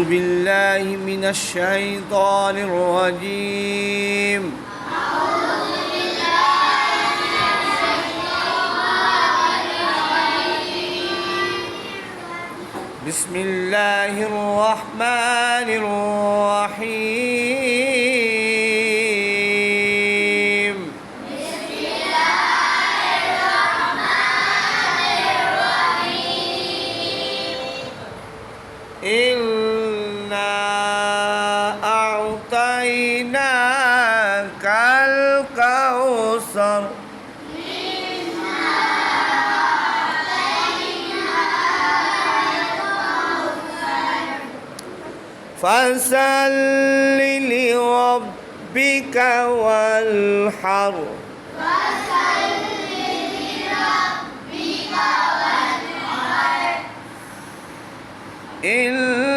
أعوذ بالله من الشيطان الرجيم. بسم الله الرحمن الرحيم. بسم الله الرحمن الرحيم. إنا أعطيناك الكوثر فصل لربك وانحر إن